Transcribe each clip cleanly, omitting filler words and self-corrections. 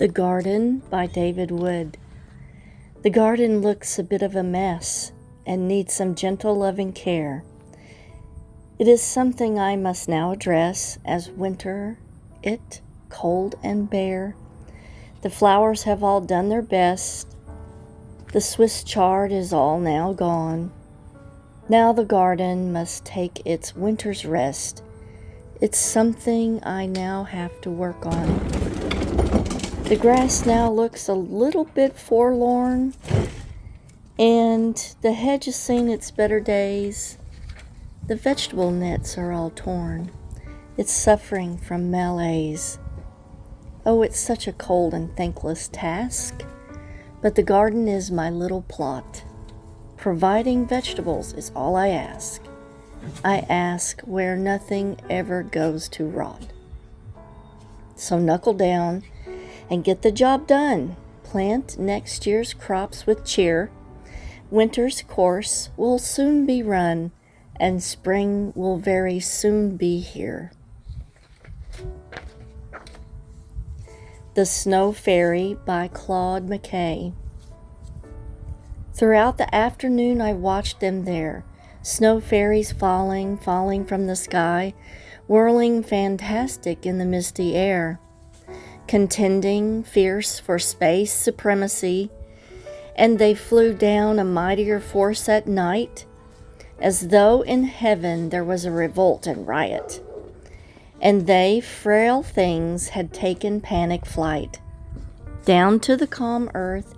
The Garden by David Wood. The garden looks a bit of a mess and needs some gentle loving care. It is something I must now address as winter, it cold and bare. The flowers have all done their best. The Swiss chard is all now gone. Now the garden must take its winter's rest. It's something I now have to work on. The grass now looks a little bit forlorn, and the hedge has seen its better days. The vegetable nets are all torn. It's suffering from malaise. Oh, it's such a cold and thankless task, but the garden is my little plot. Providing vegetables is all I ask. I ask where nothing ever goes to rot. So knuckle down and get the job done. Plant next year's crops with cheer. Winter's course will soon be run, and spring will very soon be here. The Snow Fairy by Claude McKay. Throughout the afternoon I watched them there, snow fairies falling from the sky, whirling fantastic in the misty air, contending fierce for space supremacy, and they flew down a mightier force at night, as though in heaven there was a revolt and riot, and they, frail things, had taken panic flight, down to the calm earth,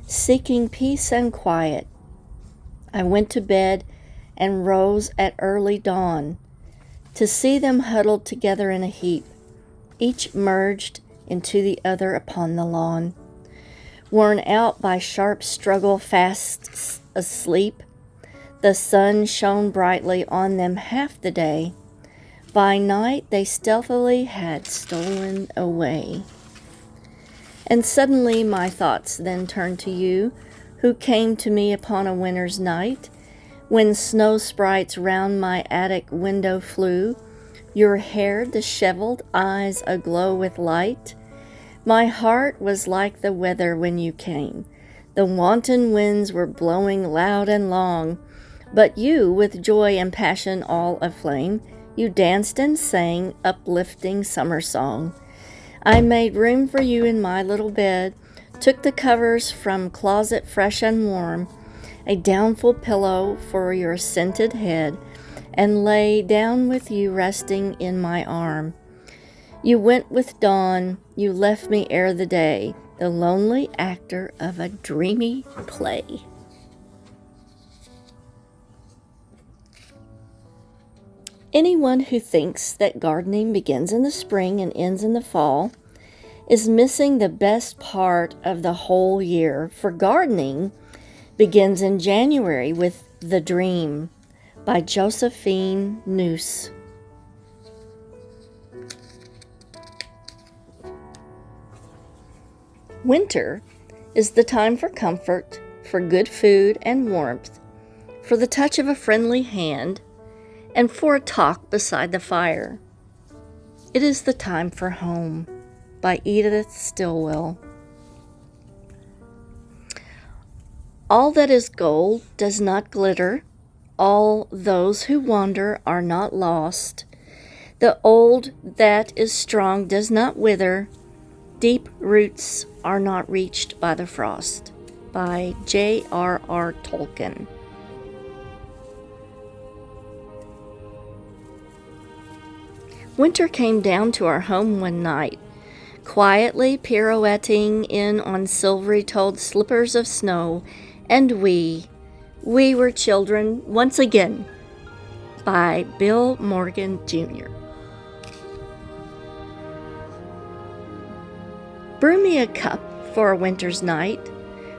seeking peace and quiet. I went to bed and rose at early dawn, to see them huddled together in a heap, each merged into the other upon the lawn. Worn out by sharp struggle, fast asleep, the sun shone brightly on them half the day. By night they stealthily had stolen away. And suddenly my thoughts then turned to you, who came to me upon a winter's night, when snow sprites round my attic window flew, your hair disheveled, eyes aglow with light. My heart was like the weather when you came. The wanton winds were blowing loud and long, but you, with joy and passion all aflame, you danced and sang uplifting summer song. I made room for you in my little bed, took the covers from closet fresh and warm, a downful pillow for your scented head, and lay down with you resting in my arm. You went with dawn, you left me ere the day, the lonely actor of a dreamy play. Anyone who thinks that gardening begins in the spring and ends in the fall is missing the best part of the whole year, for gardening begins in January with The Dream by Josephine Noose. Winter is the time for comfort, for good food and warmth, for the touch of a friendly hand, and for a talk beside the fire. It is the time for home by Edith Stilwell. All that is gold does not glitter. All those who wander are not lost. The old that is strong does not wither. Deep roots are not reached by the frost. By J.R.R. Tolkien. Winter came down to our home one night, quietly pirouetting in on silvery-toed slippers of snow, and we were children once again. By Bill Morgan, Jr. Brew me a cup for a winter's night,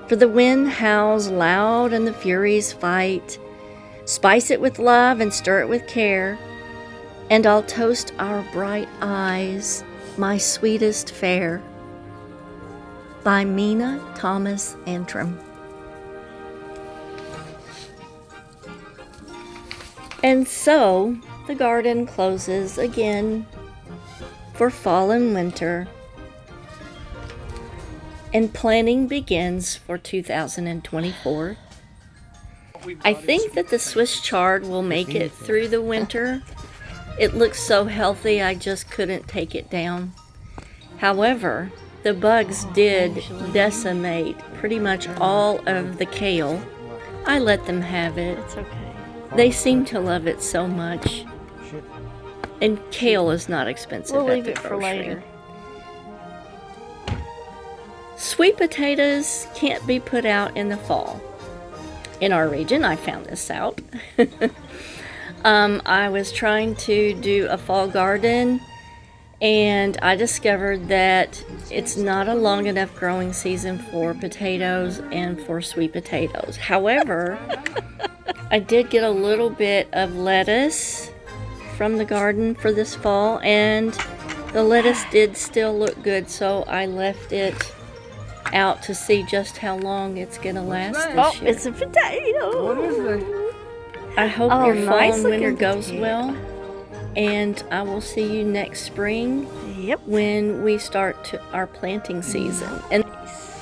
for the wind howls loud and the furies fight. Spice it with love and stir it with care, and I'll toast our bright eyes, my sweetest fair. By Mina Thomas Antrim. And so the garden closes again for fall and winter. and planning begins for 2024. I think that the Swiss chard will make it through the winter. It looks so healthy, I just couldn't take it down. However, the bugs did decimate pretty much all of the kale. I let them have it. It's okay. They seem to love it so much. And kale is not expensive We'll at leave the it for grocery. later. Sweet potatoes can't be put out in the fall. In our region, I found this out. I was trying to do a fall garden, and I discovered that it's not a long enough growing season for potatoes and for sweet potatoes. However, I did get a little bit of lettuce from the garden for this fall, and the lettuce did still look good, so I left it out to see just how long it's gonna last Oh, this year. it's a potato. What is it? I hope Oh, your fall nice and winter looking goes potato. well, and I will see you next spring Yep. when we start our planting season. And Nice.